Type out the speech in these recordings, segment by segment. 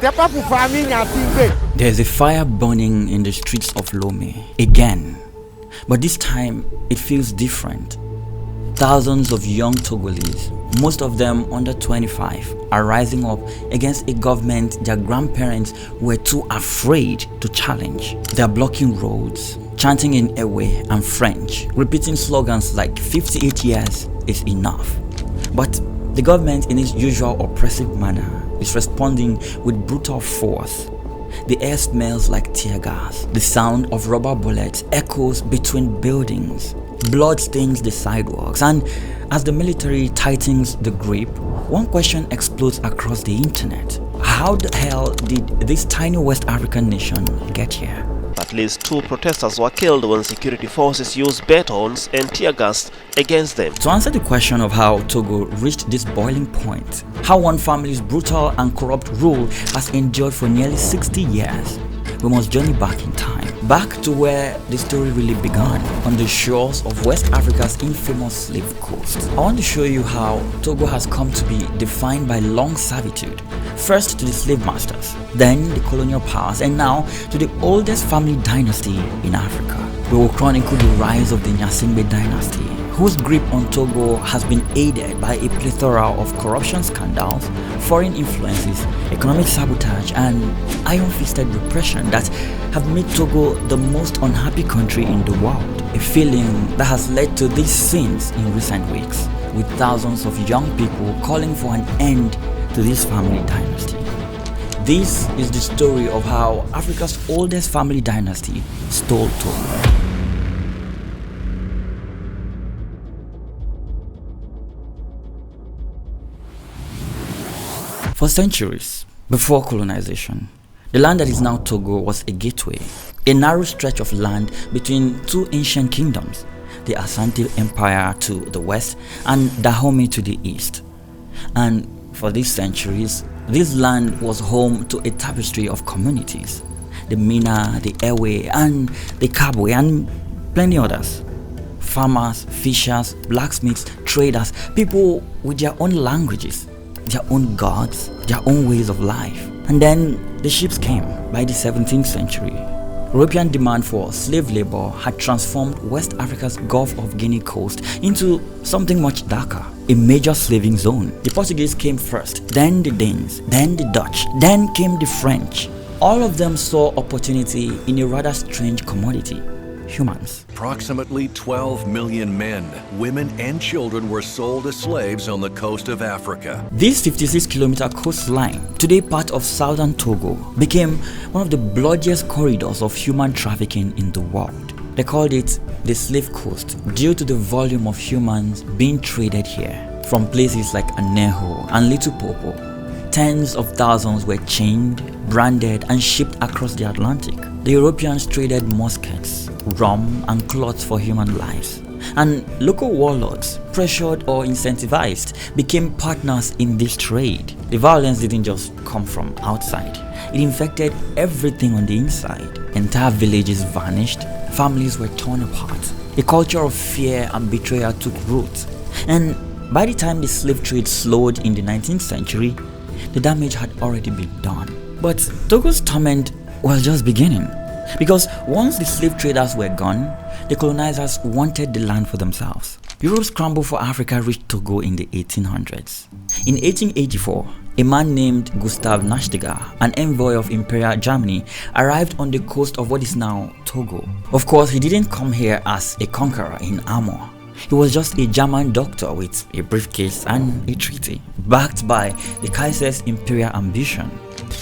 There's a fire burning in the streets of Lomé again, but this time it feels different. Thousands of young Togolese, most of them under 25, are rising up against a government their grandparents were too afraid to challenge. They are blocking roads, chanting in Ewe and French, repeating slogans like 58 years is enough. But the government, in its usual oppressive manner, is responding with brutal force. The air smells like tear gas. The sound of rubber bullets echoes between buildings. Blood stains the sidewalks, and as the military tightens the grip, one question explodes across the internet. How the hell did this tiny West African nation get here? At least 2 protesters were killed when security forces used batons and tear gas against them. To answer the question of how Togo reached this boiling point, how one family's brutal and corrupt rule has endured for nearly 60 years, we must journey back in time, back to where the story really began, on the shores of West Africa's infamous slave coast. I want to show you how Togo has come to be defined by long servitude, first to the slave masters, then the colonial powers, and now to the oldest family dynasty in Africa. We will chronicle the rise of the Gnassingbé dynasty, whose grip on Togo has been aided by a plethora of corruption scandals, foreign influences, economic sabotage, and iron-fisted repression that have made Togo the most unhappy country in the world. A feeling that has led to these scenes in recent weeks, with thousands of young people calling for an end to this family dynasty. This is the story of how Africa's oldest family dynasty stole Togo. For centuries before colonization, the land that is now Togo was a gateway, a narrow stretch of land between 2 ancient kingdoms, the Asante Empire to the west and Dahomey to the east. And for these centuries, this land was home to a tapestry of communities, the Mina, the Ewe, and the Kabwe, and plenty others. Farmers, fishers, blacksmiths, traders, people with their own languages, their own gods, their own ways of life. And then the ships came. By the 17th century, European demand for slave labor had transformed West Africa's Gulf of Guinea coast into something much darker, a major slaving zone. The Portuguese came first, then the Danes, then the Dutch, then came the French. All of them saw opportunity in a rather strange commodity: humans. Approximately 12 million men, women, and children were sold as slaves on the coast of Africa. This 56-kilometer coastline, today part of southern Togo, became one of the bloodiest corridors of human trafficking in the world. They called it the Slave Coast due to the volume of humans being traded here. From places like Aneho and Little Popo, tens of thousands were chained, branded, and shipped across the Atlantic. The Europeans traded muskets, rum, and cloths for human lives. And local warlords, pressured or incentivized, became partners in this trade. The violence didn't just come from outside. It infected everything on the inside. Entire villages vanished, families were torn apart. A culture of fear and betrayal took root. And by the time the slave trade slowed in the 19th century, the damage had already been done. But Togo's torment was just beginning. Because once the slave traders were gone, the colonizers wanted the land for themselves. Europe's scramble for Africa reached Togo in the 1800s. In 1884, a man named Gustav Nachtigal, an envoy of Imperial Germany, arrived on the coast of what is now Togo. Of course, he didn't come here as a conqueror in armor. He was just a German doctor with a briefcase and a treaty, backed by the Kaiser's imperial ambition.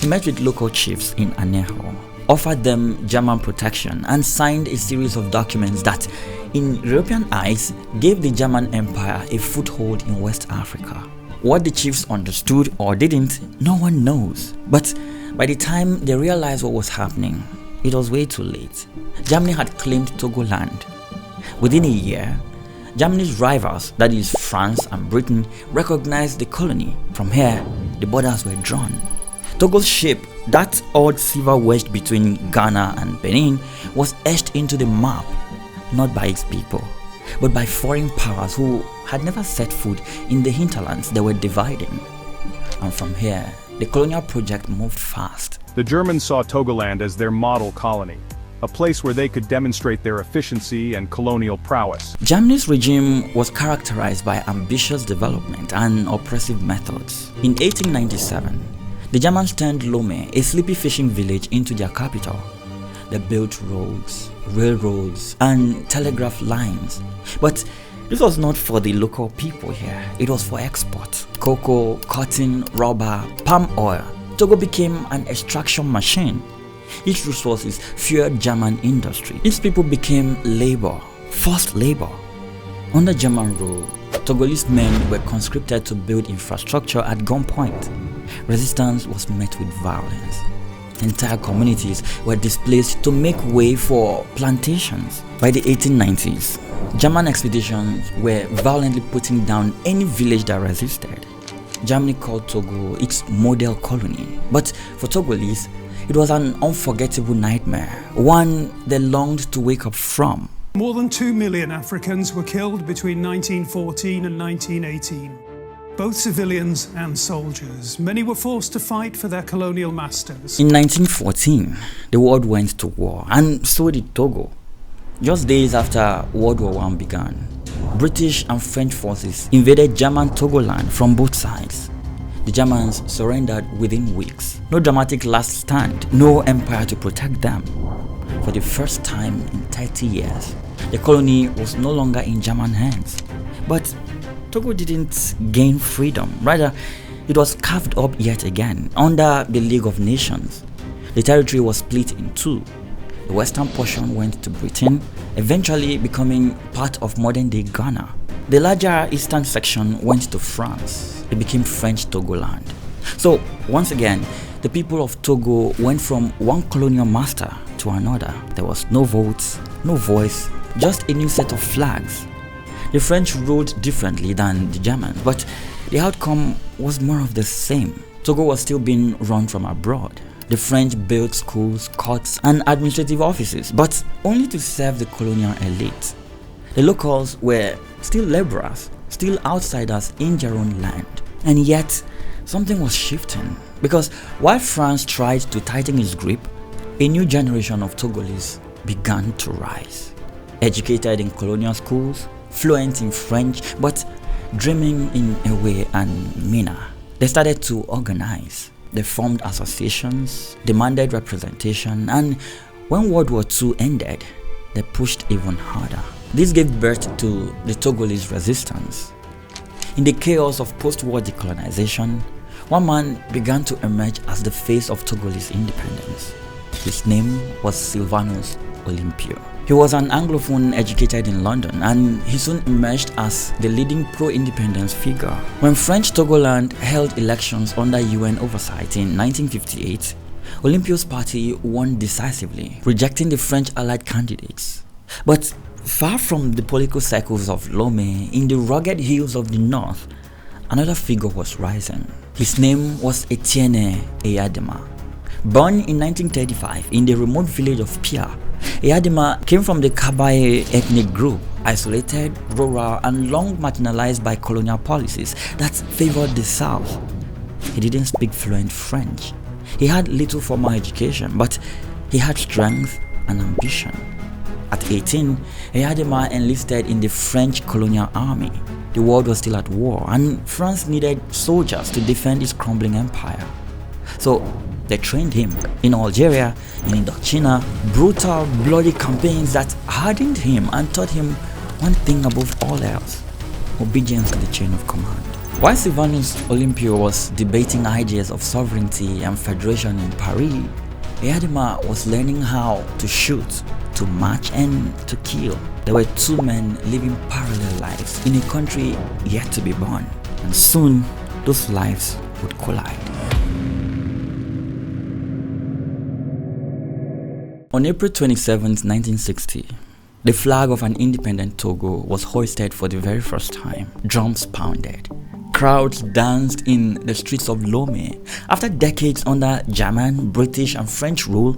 He met with local chiefs in Aneho, offered them German protection, and signed a series of documents that, in European eyes, gave the German Empire a foothold in West Africa. What the chiefs understood or didn't, no one knows. But by the time they realized what was happening, it was way too late. Germany had claimed Togoland. Within a year, Germany's rivals, that is France and Britain, recognized the colony. From here, the borders were drawn. Togo's shape, that odd silver wedged between Ghana and Benin, was etched into the map, not by its people, but by foreign powers who had never set foot in the hinterlands they were dividing. And from here, the colonial project moved fast. The Germans saw Togoland as their model colony, a place where they could demonstrate their efficiency and colonial prowess. Germany's regime was characterized by ambitious development and oppressive methods. In 1897, the Germans turned Lomé, a sleepy fishing village, into their capital. They built roads, railroads, and telegraph lines. But this was not for the local people here, it was for export. Cocoa, cotton, rubber, palm oil. Togo became an extraction machine. Its resources fueled German industry. Its people became labor, forced labor. Under German rule, Togolese men were conscripted to build infrastructure at gunpoint. Resistance was met with violence. Entire communities were displaced to make way for plantations. By the 1890s, German expeditions were violently putting down any village that resisted. Germany called Togo its model colony, but for Togolese, it was an unforgettable nightmare, one they longed to wake up from. More than 2 million Africans were killed between 1914 and 1918. Both civilians and soldiers. Many were forced to fight for their colonial masters. In 1914, the world went to war, and so did Togo. Just days after World War I began, British and French forces invaded German Togoland from both sides. The Germans surrendered within weeks. No dramatic last stand, no empire to protect them. For the first time in 30 years, the colony was no longer in German hands. But Togo didn't gain freedom. Rather, it was carved up yet again under the League of Nations. The territory was split in two. The western portion went to Britain, eventually becoming part of modern-day Ghana. The larger eastern section went to France. It became French Togoland. So, once again, the people of Togo went from one colonial master to another. There was no votes, no voice, just a new set of flags. The French ruled differently than the Germans, but the outcome was more of the same. Togo was still being run from abroad. The French built schools, courts, and administrative offices, but only to serve the colonial elite. The locals were still laborers, still outsiders in their own land. And yet, something was shifting, because while France tried to tighten its grip, a new generation of Togolese began to rise. Educated in colonial schools, fluent in French, but dreaming in a way and manner. They started to organize. They formed associations, demanded representation, and when World War II ended, they pushed even harder. This gave birth to the Togolese resistance. In the chaos of post-war decolonization, one man began to emerge as the face of Togolese independence. His name was Sylvanus Olympio. He was an Anglophone educated in London, and he soon emerged as the leading pro-independence figure. When French Togoland held elections under UN oversight in 1958, Olympio's party won decisively, rejecting the French allied candidates. But far from the political circles of Lomé, in the rugged hills of the north, another figure was rising. His name was Etienne Eyadema. Born in 1935 in the remote village of Pia, Eyadema came from the Kabaye ethnic group, isolated, rural, and long marginalized by colonial policies that favored the south. He didn't speak fluent French. He had little formal education, but he had strength and ambition. At 18, Eyadema enlisted in the French colonial army. The world was still at war, and France needed soldiers to defend its crumbling empire. So they trained him in Algeria, in Indochina, brutal, bloody campaigns that hardened him and taught him one thing above all else: obedience to the chain of command. While Sylvanus Olympio was debating ideas of sovereignty and federation in Paris, Eyadema was learning how to shoot, to march, and to kill. There were two men living parallel lives in a country yet to be born, and soon those lives would collide. On April 27, 1960, the flag of an independent Togo was hoisted for the very first time. Drums pounded. Crowds danced in the streets of Lomé. After decades under German, British, and French rule,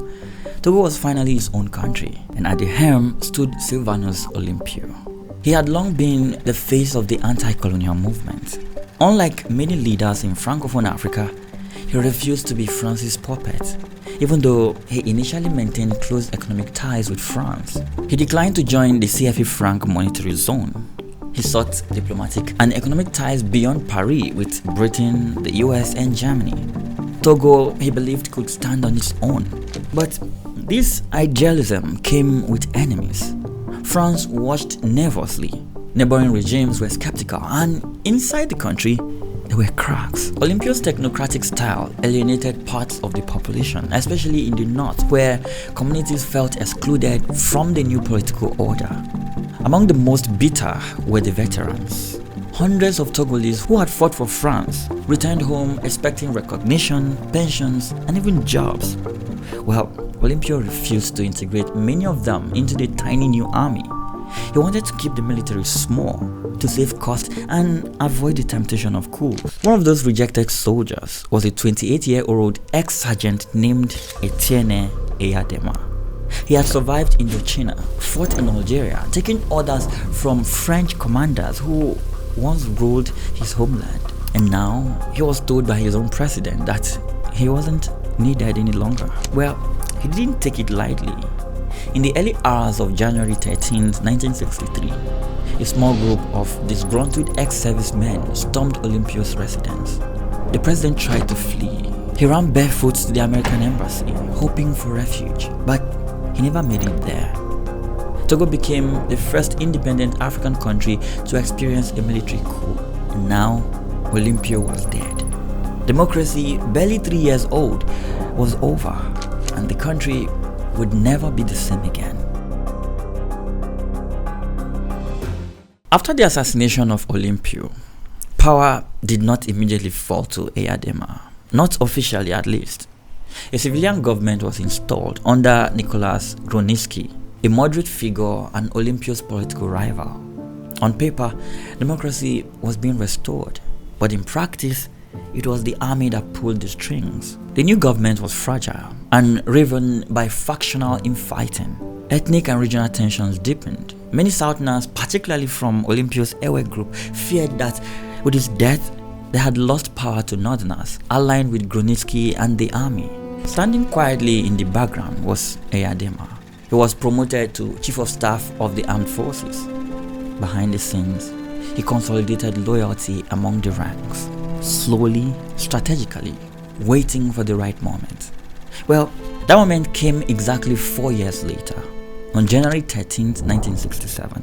Togo was finally its own country, and at the helm stood Sylvanus Olympio. He had long been the face of the anti-colonial movement. Unlike many leaders in Francophone Africa, he he refused to be France's puppet, even though he initially maintained close economic ties with France. He declined to join the CFA franc monetary zone. He sought diplomatic and economic ties beyond Paris with Britain, the US, and Germany. Togo, he believed, could stand on its own. But this idealism came with enemies. France watched nervously. Neighboring regimes were skeptical, and inside the country, there were cracks. Olympio's technocratic style alienated parts of the population, especially in the north, where communities felt excluded from the new political order. Among the most bitter were the veterans. Hundreds of Togolese who had fought for France returned home expecting recognition, pensions, and even jobs. Well, Olympio refused to integrate many of them into the tiny new army. He wanted to keep the military small to save cost and avoid the temptation of coup. One of those rejected soldiers was a 28-year-old ex-sergeant named Etienne Eyadema. He had survived Indochina, fought in Algeria, taking orders from French commanders who once ruled his homeland. And now he was told by his own president that he wasn't needed any longer. Well, he didn't take it lightly. In the early hours of January 13, 1963, a small group of disgruntled ex-servicemen stormed Olympio's residence. The president tried to flee. He ran barefoot to the American embassy, hoping for refuge, but he never made it there. Togo became the first independent African country to experience a military coup, and now Olympio was dead. Democracy, barely 3 years old, was over, and the country would never be the same again. After the assassination of Olympio, power did not immediately fall to Eyadema, not officially at least. A civilian government was installed under Nicolas Groniski, a moderate figure and Olympio's political rival. On paper, democracy was being restored, but in practice, it was the army that pulled the strings. The new government was fragile and riven by factional infighting. Ethnic and regional tensions deepened. Many Southerners, particularly from Olympio's Ewe group, feared that with his death, they had lost power to Northerners, aligned with Groniski and the army. Standing quietly in the background was Eyadema. He was promoted to Chief of Staff of the Armed Forces. Behind the scenes, he consolidated loyalty among the ranks, slowly, strategically, waiting for the right moment. Well, that moment came exactly 4 years later, on January 13, 1967,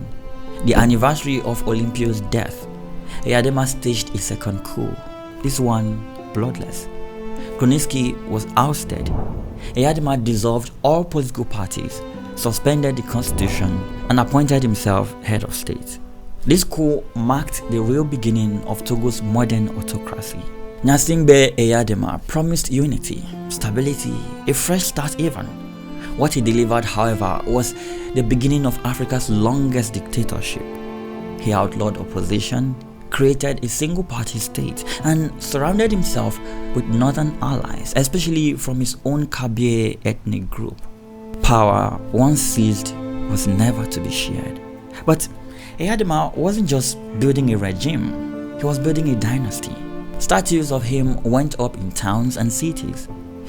the anniversary of Olympio's death. Eyadema staged a second coup, this one bloodless. Groniski was ousted. Eyadema dissolved all political parties, suspended the constitution, and appointed himself head of state. This coup marked the real beginning of Togo's modern autocracy. Gnassingbé Eyadema promised unity, stability, a fresh start even. What he delivered, however, was the beginning of Africa's longest dictatorship. He outlawed opposition, created a single-party state, and surrounded himself with northern allies, especially from his own Kabye ethnic group. Power, once seized, was never to be shared. But Eyadema wasn't just building a regime, he was building a dynasty. Statues of him went up in towns and cities.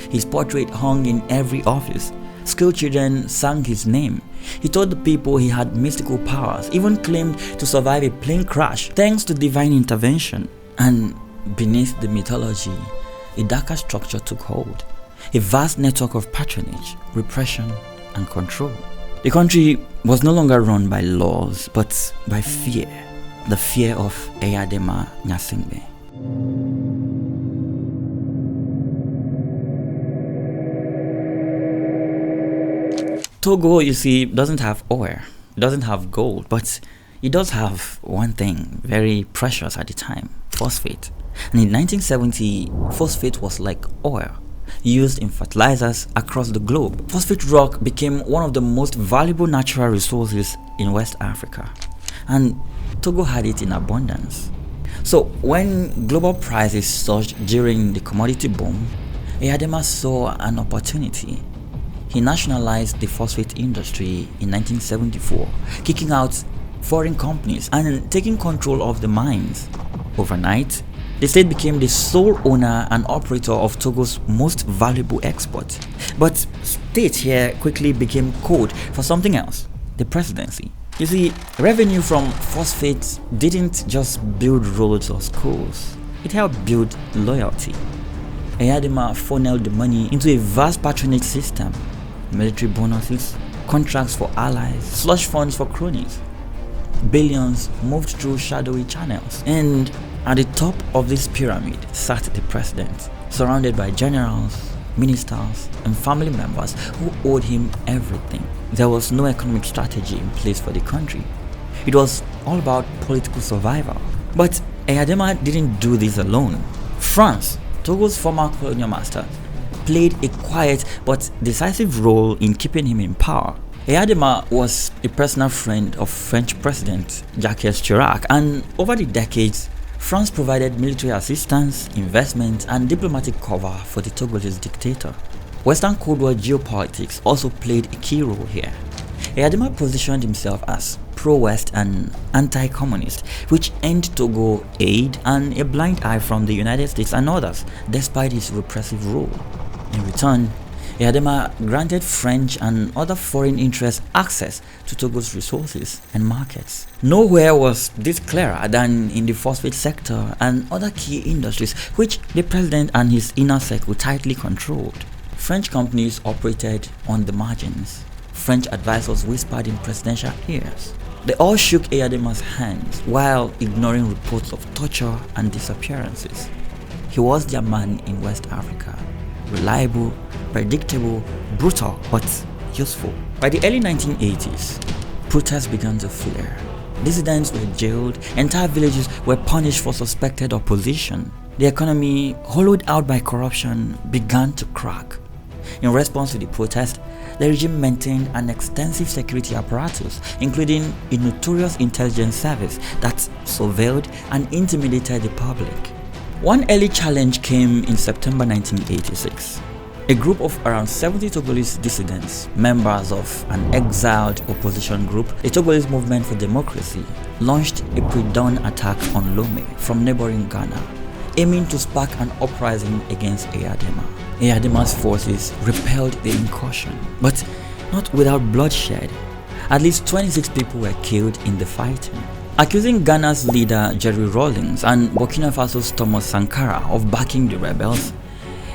His portrait hung in every office. School children sang his name. He told the people he had mystical powers, even claimed to survive a plane crash thanks to divine intervention. And beneath the mythology, a darker structure took hold. A vast network of patronage, repression, and control. The country was no longer run by laws, but by fear. The fear of Eyadema Gnassingbé. Togo, you see, doesn't have oil, it doesn't have gold, but it does have one thing very precious at the time: phosphate. And in 1970, phosphate was like oil, used in fertilizers across the globe. Phosphate rock became one of the most valuable natural resources in West Africa, and Togo had it in abundance. So when global prices surged during the commodity boom, Eyadema saw an opportunity. He nationalized the phosphate industry in 1974, kicking out foreign companies and taking control of the mines. Overnight, The state became the sole owner and operator of Togo's most valuable export. But state here quickly became code for something else, the presidency. You see, revenue from Phosphate didn't just build roads or schools, it helped build loyalty. Eyadema funneled the money into a vast patronage system, military bonuses, contracts for allies, slush funds for cronies. Billions moved through shadowy channels, and at the top of this pyramid sat the president, surrounded by generals, ministers, and family members who owed him everything. There was no economic strategy in place for the country. It was all about political survival. But Eyadema didn't do this alone. France, Togo's former colonial master, played a quiet but decisive role in keeping him in power. Eyadema was a personal friend of French President Jacques Chirac, and over the decades, France provided military assistance, investment, and diplomatic cover for the Togolese dictator. Western Cold War geopolitics also played a key role here. Eyadema positioned himself as pro-West and anti-communist, which earned Togo aid and a blind eye from the United States and others, despite his repressive rule. In return, Eyadema granted French and other foreign interests access to Togo's resources and markets. Nowhere was this clearer than in the phosphate sector and other key industries which the president and his inner circle tightly controlled. French companies operated on the margins. French advisors whispered in presidential ears. They all shook Eyadema's hands while ignoring reports of torture and disappearances. He was their man in West Africa. Reliable, predictable, brutal, but useful. By the early 1980s, protests began to flare. Dissidents were jailed, entire villages were punished for suspected opposition. The economy, hollowed out by corruption, began to crack. In response to the protest, the regime maintained an extensive security apparatus, including a notorious intelligence service that surveilled and intimidated the public. One early challenge came in September 1986. A group of around 70 Togolese dissidents, members of an exiled opposition group, the Togolese Movement for Democracy, launched a pre-dawn attack on Lomé from neighboring Ghana, aiming to spark an uprising against Eyadema. Eyadema's forces repelled the incursion, but not without bloodshed. At least 26 people were killed in the fighting. Accusing Ghana's leader Jerry Rawlings and Burkina Faso's Thomas Sankara of backing the rebels,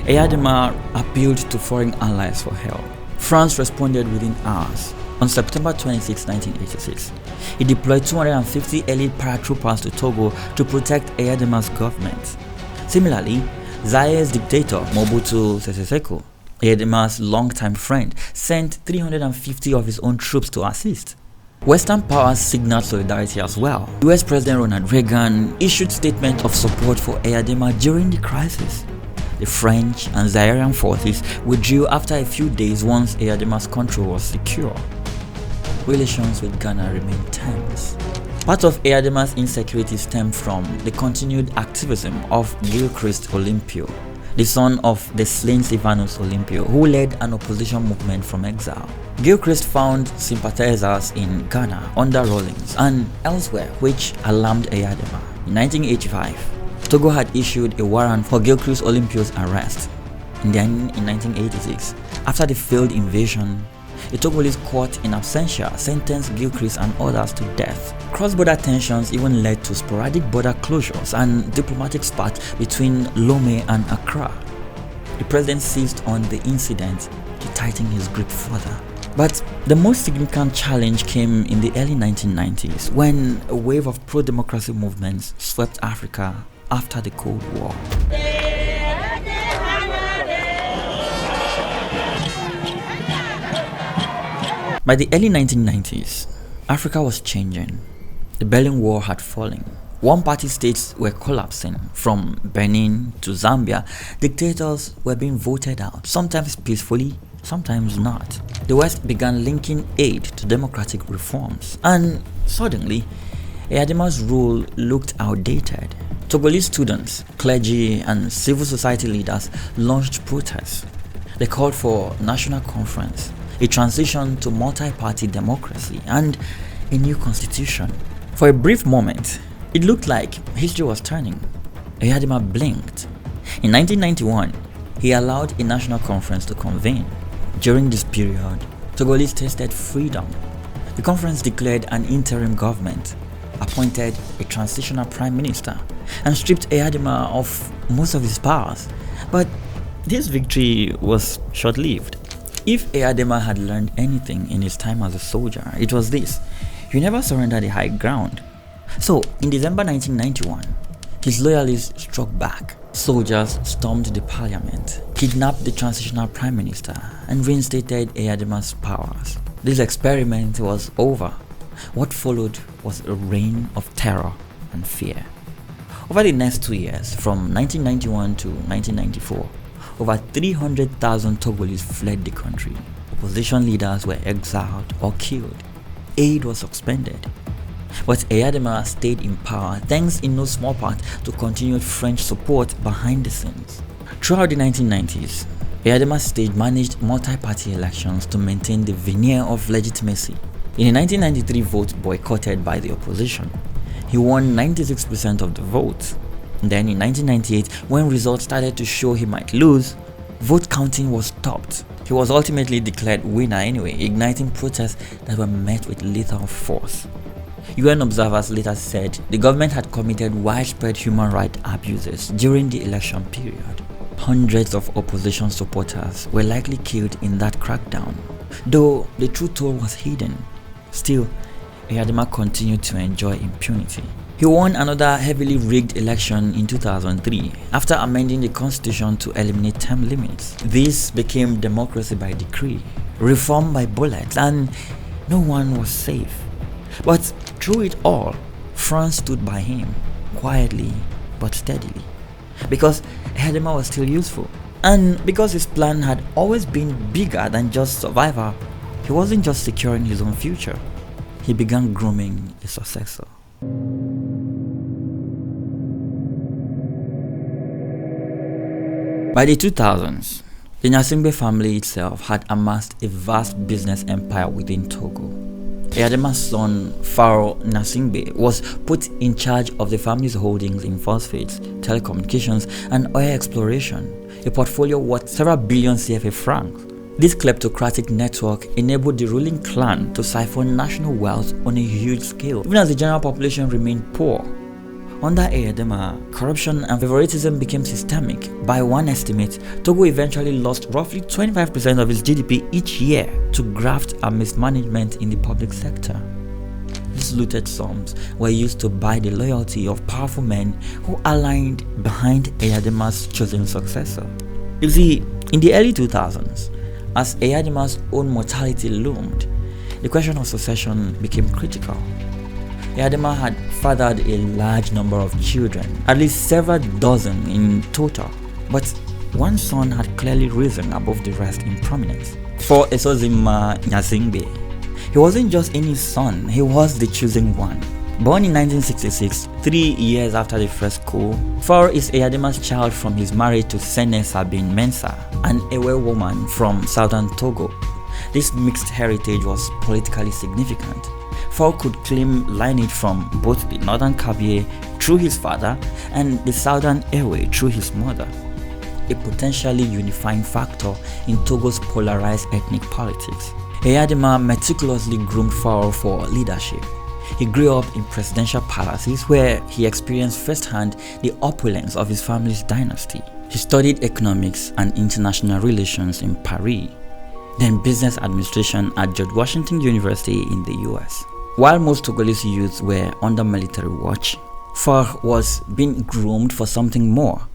Eyadema appealed to foreign allies for help. France responded within hours. On September 26, 1986, he deployed 250 elite paratroopers to Togo to protect Eyadema's government. Similarly, Zaire's dictator Mobutu Sese Seko, Eyadema's longtime friend, sent 350 of his own troops to assist. Western powers signaled solidarity as well. US President Ronald Reagan issued statements of support for Eyadema during the crisis. The French and Zairean forces withdrew after a few days once Eyadema's control was secure. Relations with Ghana remained tense. Part of Eyadema's insecurity stemmed from the continued activism of Gilchrist Olympio, the son of the slain Sylvanus Olympio, who led an opposition movement from exile. Gilchrist found sympathizers in Ghana under Rawlings and elsewhere, which alarmed Eyadema. In 1985, Togo had issued a warrant for Gilchrist Olympio's arrest. And then in 1986, after the failed invasion, a Togolese court in absentia sentenced Gilchrist and others to death. Cross-border tensions even led to sporadic border closures and diplomatic spats between Lomé and Accra. The president seized on the incident to tighten his grip further. But the most significant challenge came in the early 1990s when a wave of pro-democracy movements swept Africa after the Cold War. By the early 1990s, Africa was changing. The Berlin Wall had fallen. One-party states were collapsing. From Benin to Zambia, dictators were being voted out, sometimes peacefully, sometimes not. The West began linking aid to democratic reforms, and suddenly, Eyadema's rule looked outdated. Togolese students, clergy, and civil society leaders launched protests. They called for national conference, a transition to multi-party democracy, and a new constitution. For a brief moment, it looked like history was turning. Eyadema blinked. In 1991, he allowed a national conference to convene. During this period, Togolese tasted freedom. The conference declared an interim government, appointed a transitional prime minister, and stripped Eyadema of most of his powers. But this victory was short-lived. If Eyadema had learned anything in his time as a soldier, it was this: you never surrender the high ground. So, in December 1991, his loyalists struck back. Soldiers stormed the parliament, kidnapped the transitional prime minister, and reinstated Eyadema's powers. This experiment was over. What followed was a reign of terror and fear. Over the next 2 years, from 1991 to 1994, over 300,000 Togolese fled the country. Opposition leaders were exiled or killed. Aid was suspended. But Eyadema stayed in power thanks in no small part to continued French support behind the scenes. Throughout the 1990s, Eyadema's state managed multi-party elections to maintain the veneer of legitimacy. In the 1993 vote boycotted by the opposition, he won 96% of the votes. Then in 1998, when results started to show he might lose, vote counting was stopped. He was ultimately declared winner anyway, igniting protests that were met with lethal force. UN observers later said the government had committed widespread human rights abuses during the election period. Hundreds of opposition supporters were likely killed in that crackdown, though the true toll was hidden. Still, Eyadema continued to enjoy impunity. He won another heavily rigged election in 2003 after amending the constitution to eliminate term limits. This became democracy by decree, reform by bullets, and no one was safe. But through it all, France stood by him, quietly but steadily, because Eyadema was still useful. And because his plan had always been bigger than just survival, he wasn't just securing his own future, he began grooming a successor. By the 2000s, the Gnassingbé family itself had amassed a vast business empire within Togo. Eyadema's son, Faure Gnassingbé, was put in charge of the family's holdings in Phosphate, telecommunications, and oil exploration, a portfolio worth several billion CFA francs. This kleptocratic network enabled the ruling clan to siphon national wealth on a huge scale, even as the general population remained poor. Under Eyadema, corruption and favoritism became systemic. By one estimate, Togo eventually lost roughly 25% of its GDP each year to graft and mismanagement in the public sector. These looted sums were used to buy the loyalty of powerful men who aligned behind Eyadema's chosen successor. You see, in the early 2000s, as Eyadema's own mortality loomed, the question of succession became critical. Eyadema had fathered a large number of children, at least several dozen in total, but one son had clearly risen above the rest in prominence. For Esozima Gnassingbé, he wasn't just any son, he was the chosen one. Born in 1966, 3 years after the first coup, Faure is Eyadema's child from his marriage to Sene Sabine Mensah, an Ewe woman from southern Togo. This mixed heritage was politically significant. Faure could claim lineage from both the northern Kabye through his father and the southern Ewe through his mother, a potentially unifying factor in Togo's polarized ethnic politics. Eyadema meticulously groomed Faure for leadership. He grew up in presidential palaces where he experienced firsthand the opulence of his family's dynasty. He studied economics and international relations in Paris, then business administration at George Washington University in the US. While most Togolese youths were under military watch, Faure was being groomed for something more.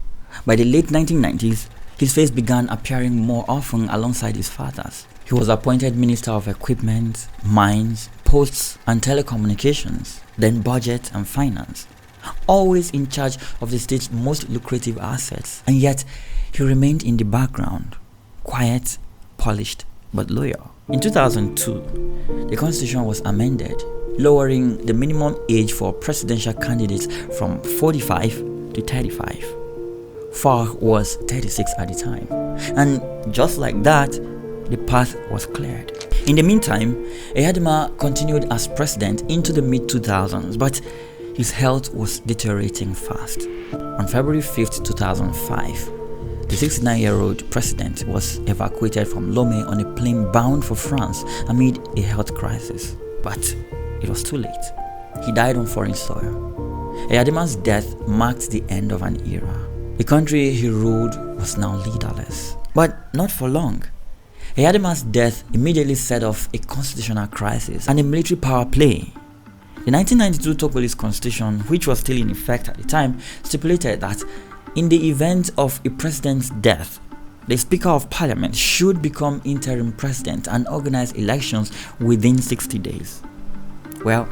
By the late 1990s, his face began appearing more often alongside his father's. He was appointed Minister of Equipment, Mines, Posts and Telecommunications, then Budget and Finance, always in charge of the state's most lucrative assets, and yet he remained in the background, quiet, polished, but loyal. In 2002, the constitution was amended, lowering the minimum age for presidential candidates from 45 to 35. Faure was 36 at the time, and just like that, the path was cleared. In the meantime, Eyadema continued as president into the mid-2000s, but his health was deteriorating fast. On February 5th, 2005, the 69-year-old president was evacuated from Lomé on a plane bound for France amid a health crisis. But it was too late. He died on foreign soil. Eyadema's death marked the end of an era. The country he ruled was now leaderless. But not for long. Eyadema's death immediately set off a constitutional crisis and a military power play. The 1992 Togolese constitution, which was still in effect at the time, stipulated that in the event of a president's death, the Speaker of Parliament should become interim president and organize elections within 60 days. Well,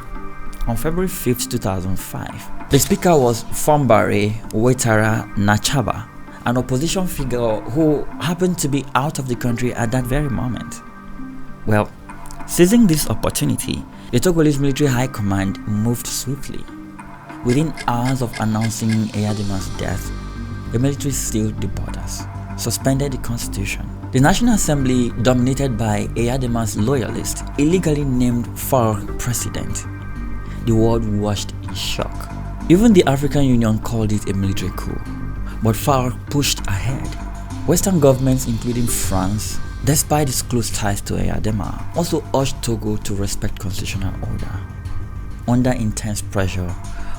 on February 5th, 2005, the Speaker was Fombare Waitara Nachaba, an opposition figure who happened to be out of the country at that very moment. Well, seizing this opportunity, the Togolese military high command moved swiftly. Within hours of announcing Eyadema's death, the military sealed the borders, suspended the constitution. The National Assembly, dominated by Eyadema's loyalists, illegally named Faure president. The world watched in shock. Even the African Union called it a military coup, but Faure pushed ahead. Western governments, including France, despite its close ties to Eyadema, also urged Togo to respect constitutional order. Under intense pressure,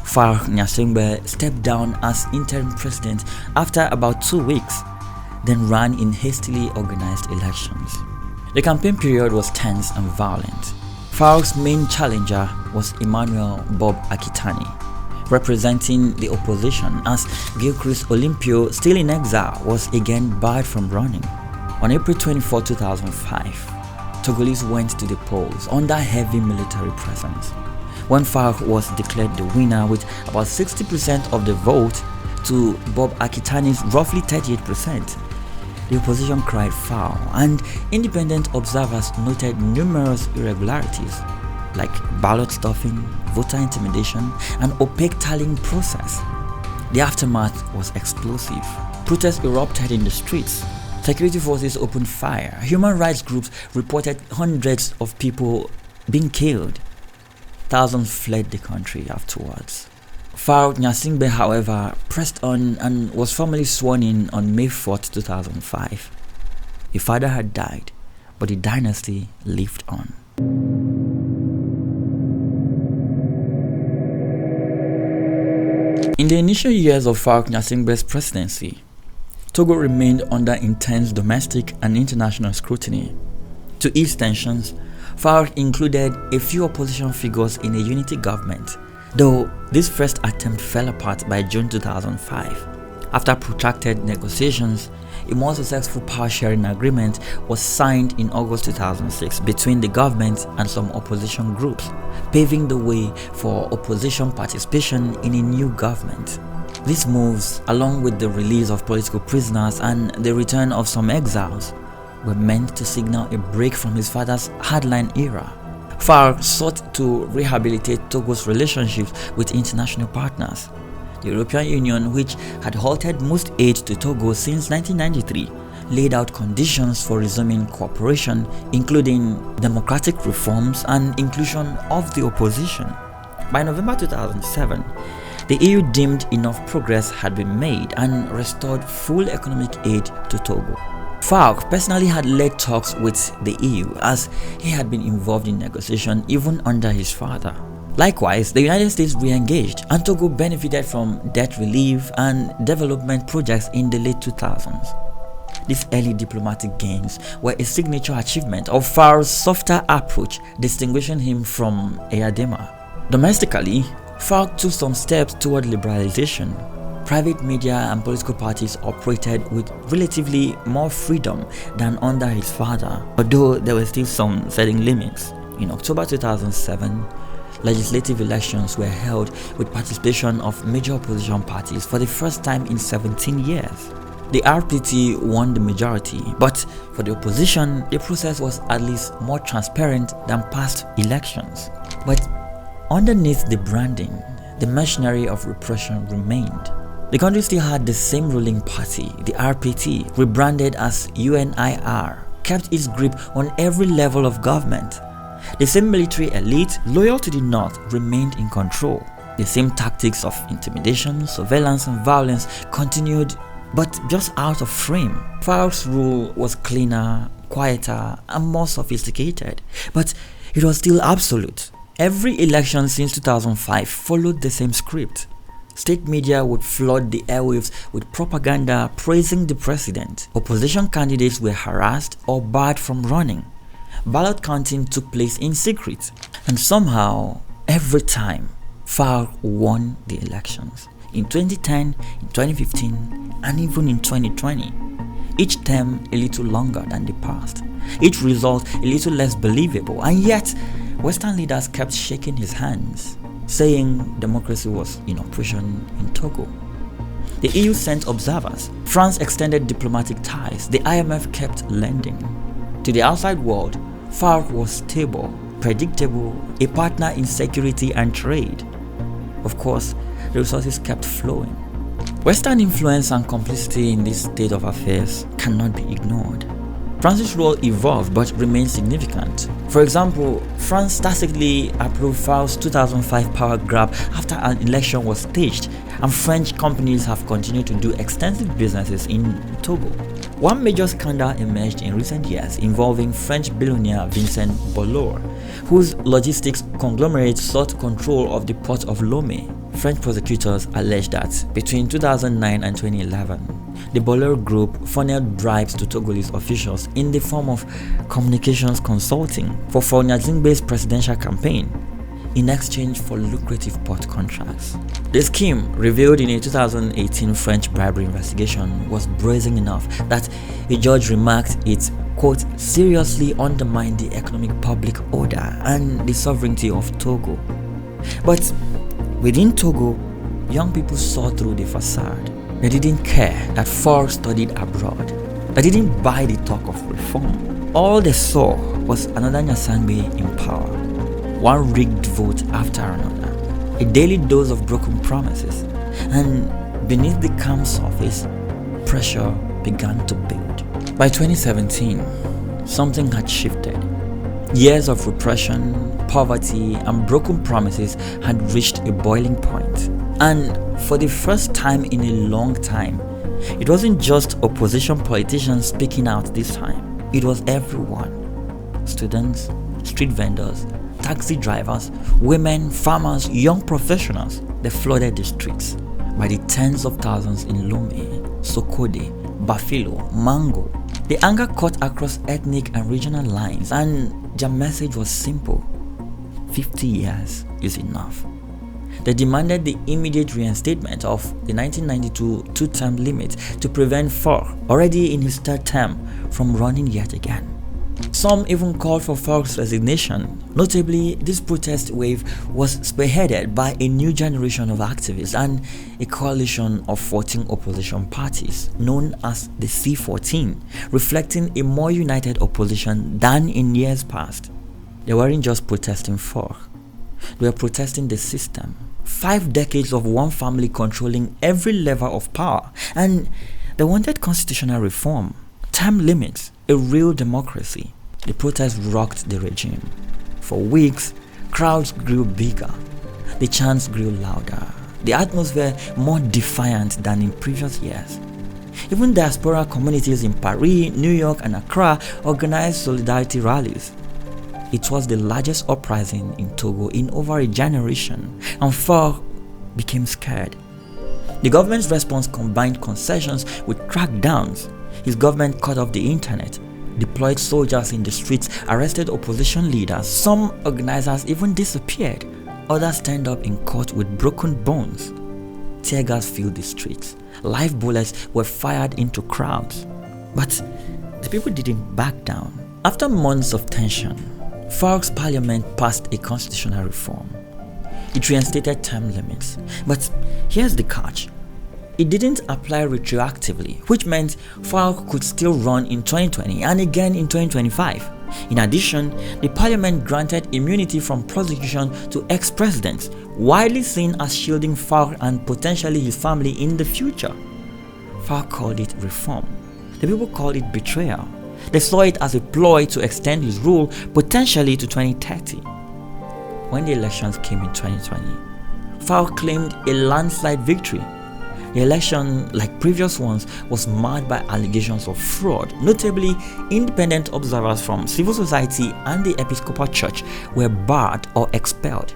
Faure Gnassingbé stepped down as interim president after about 2 weeks, then ran in hastily organized elections. The campaign period was tense and violent. Faure's main challenger was Emmanuel Bob Akitani, representing the opposition, as Gilchrist Olympio, still in exile, was again barred from running. On April 24, 2005, Togolese went to the polls under heavy military presence. When Faure was declared the winner with about 60% of the vote to Bob Akitani's roughly 38%, the opposition cried foul, and independent observers noted numerous irregularities like ballot stuffing, voter intimidation, and opaque tallying process. The aftermath was explosive. Protests erupted in the streets. Security forces opened fire. Human rights groups reported hundreds of people being killed. Thousands fled the country afterwards. Faure Gnassingbé, however, pressed on and was formally sworn in on May 4, 2005. His father had died, but the dynasty lived on. In the initial years of Faure Gnassingbé's presidency, Togo remained under intense domestic and international scrutiny. To ease tensions, Faure included a few opposition figures in a unity government, though this first attempt fell apart by June 2005. After protracted negotiations, a more successful power-sharing agreement was signed in August 2006 between the government and some opposition groups, paving the way for opposition participation in a new government. These moves, along with the release of political prisoners and the return of some exiles, were meant to signal a break from his father's hardline era. Faure sought to rehabilitate Togo's relationships with international partners. The European Union, which had halted most aid to Togo since 1993, laid out conditions for resuming cooperation, including democratic reforms and inclusion of the opposition. By November 2007, the EU deemed enough progress had been made and restored full economic aid to Togo. Faure personally had led talks with the EU, as he had been involved in negotiation even under his father. Likewise, the United States re-engaged, and Togo benefited from debt relief and development projects in the late 2000s. These early diplomatic gains were a signature achievement of Faure's softer approach, distinguishing him from Eyadema. Domestically, Faure took some steps toward liberalization. Private media and political parties operated with relatively more freedom than under his father, although there were still some setting limits. In October 2007, legislative elections were held with participation of major opposition parties for the first time in 17 years. The RPT won the majority, but for the opposition, the process was at least more transparent than past elections. But underneath the branding, the machinery of repression remained. The country still had the same ruling party, the RPT, rebranded as UNIR, kept its grip on every level of government. The same military elite, loyal to the north, remained in control. The same tactics of intimidation, surveillance, and violence continued, but just out of frame. Faure's rule was cleaner, quieter, and more sophisticated, but it was still absolute. Every election since 2005 followed the same script. State media would flood the airwaves with propaganda praising the president. Opposition candidates were harassed or barred from running. Ballot counting took place in secret, and somehow, every time, Faure won the elections. In 2010, in 2015, and even in 2020. Each term a little longer than the past. Each result a little less believable, and yet, Western leaders kept shaking his hands, saying democracy was in operation in Togo. The EU sent observers. France extended diplomatic ties. The IMF kept lending. To the outside world, Faure was stable, predictable, a partner in security and trade. Of course, the resources kept flowing. Western influence and complicity in this state of affairs cannot be ignored. France's role evolved but remained significant. For example, France tacitly approved Faure's 2005 power grab after an election was staged, and French companies have continued to do extensive businesses in Togo. One major scandal emerged in recent years involving French billionaire Vincent Bolloré, whose logistics conglomerate sought control of the port of Lomé. French prosecutors alleged that between 2009 and 2011, the Bolloré Group funneled bribes to Togolese officials in the form of communications consulting for Faure Gnassingbé's presidential campaign in exchange for lucrative port contracts. The scheme, revealed in a 2018 French bribery investigation, was brazen enough that a judge remarked it, quote, seriously undermined the economic public order and the sovereignty of Togo. But within Togo, young people saw through the facade. They didn't care that Faure studied abroad. They didn't buy the talk of reform. All they saw was another Gnassingbé in power. One rigged vote after another. A daily dose of broken promises. And beneath the calm surface, pressure began to build. By 2017, something had shifted. Years of repression, poverty, and broken promises had reached a boiling point. And for the first time in a long time, it wasn't just opposition politicians speaking out this time. It was everyone. Students, street vendors, taxi drivers, women, farmers, young professionals. They flooded the streets by the tens of thousands in Lomé, Sokode, Bafilo, Mango. The anger cut across ethnic and regional lines, and their message was simple: 50 years is enough. They demanded the immediate reinstatement of the 1992 two-term limit to prevent Faure, already in his third term, from running yet again. Some even called for Faure's resignation. Notably, this protest wave was spearheaded by a new generation of activists and a coalition of 14 opposition parties, known as the C14, reflecting a more united opposition than in years past. They weren't just protesting Faure, they were protesting the system. 5 decades of one family controlling every level of power, and they wanted constitutional reform, term limits, a real democracy. The protest rocked the regime. For weeks, crowds grew bigger, the chants grew louder, the atmosphere more defiant than in previous years. Even diaspora communities in Paris, New York, and Accra organized solidarity rallies. It was the largest uprising in Togo in over a generation, and Faure became scared. The government's response combined concessions with crackdowns. His government cut off the internet, deployed soldiers in the streets, arrested opposition leaders. Some organizers even disappeared. Others turned up in court with broken bones. Tear gas filled the streets. Live bullets were fired into crowds. But the people didn't back down. After months of tension, Faure's parliament passed a constitutional reform. It reinstated term limits. But here's the catch. It didn't apply retroactively, which meant Faure could still run in 2020 and again in 2025. In addition, the parliament granted immunity from prosecution to ex-presidents, widely seen as shielding Faure and potentially his family in the future. Faure called it reform. The people called it betrayal. They saw it as a ploy to extend his rule potentially to 2030. When the elections came in 2020, Faure claimed a landslide victory. The election, like previous ones, was marred by allegations of fraud. Notably, independent observers from civil society and the Episcopal Church were barred or expelled.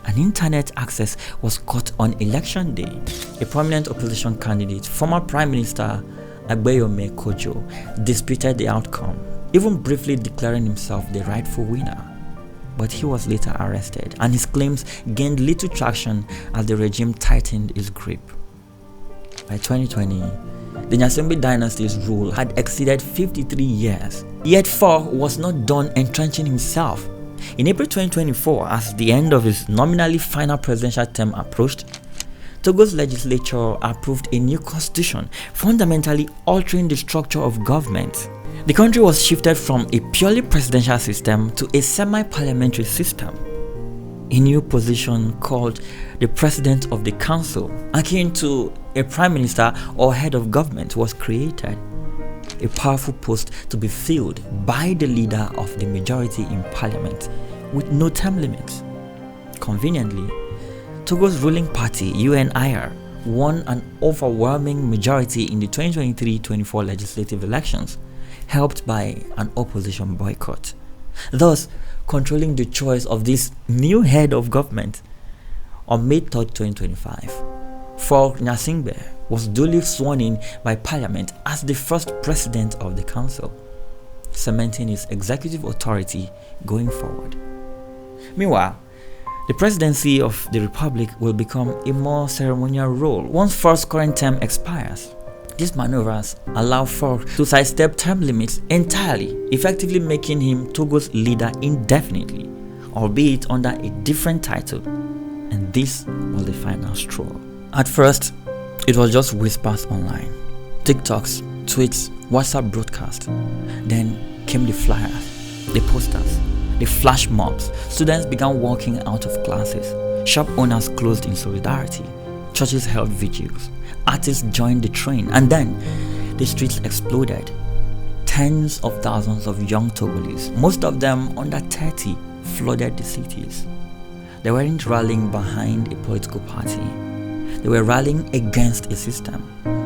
And internet access was cut on election day. A prominent opposition candidate, former Prime Minister Agbeyome Kojo, disputed the outcome, even briefly declaring himself the rightful winner. But he was later arrested, and his claims gained little traction as the regime tightened its grip. By 2020, the Gnassingbé dynasty's rule had exceeded 53 years. Yet Faure was not done entrenching himself. In April 2024, as the end of his nominally final presidential term approached, Togo's legislature approved a new constitution, fundamentally altering the structure of government. The country was shifted from a purely presidential system to a semi-parliamentary system. A new position called the President of the Council, akin to a Prime Minister or head of government, was created. A powerful post to be filled by the leader of the majority in parliament, with no term limits. Conveniently, Togo's ruling party, UNIR, won an overwhelming majority in the 2023-24 legislative elections, helped by an opposition boycott, thus controlling the choice of this new head of government. On May 3, 2025, Faure Gnassingbé was duly sworn in by Parliament as the first president of the council, cementing his executive authority going forward. Meanwhile, the presidency of the Republic will become a more ceremonial role once Faure's current term expires. These maneuvers allow Faure to sidestep term limits entirely, effectively making him Togo's leader indefinitely, albeit under a different title. And this was the final straw. At first, it was just whispers online, TikToks, tweets, WhatsApp broadcasts. Then came the flyers, the posters, the flash mobs. Students began walking out of classes. Shop owners closed in solidarity. Churches held vigils. Artists joined the train, and then the streets exploded. Tens of thousands of young Togolese, most of them under 30, flooded the cities. They weren't rallying behind a political party. They were rallying against a system,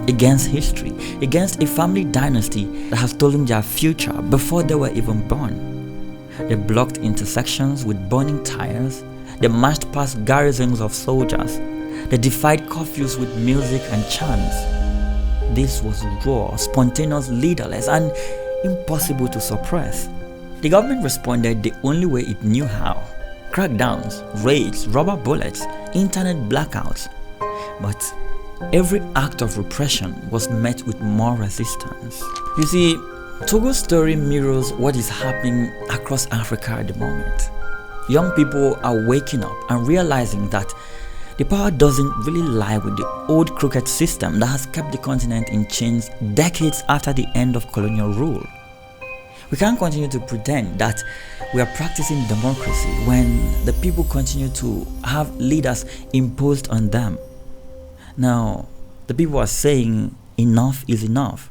against history, against a family dynasty that has stolen their future before they were even born. They blocked intersections with burning tires. They marched past garrisons of soldiers. They defied curfews with music and chants. This was raw, spontaneous, leaderless, and impossible to suppress. The government responded the only way it knew how: crackdowns, raids, rubber bullets, internet blackouts. But every act of repression was met with more resistance. You see, Togo's story mirrors what is happening across Africa at the moment. Young people are waking up and realizing that the power doesn't really lie with the old crooked system that has kept the continent in chains decades after the end of colonial rule. We can't continue to pretend that we are practicing democracy when the people continue to have leaders imposed on them. Now, the people are saying enough is enough.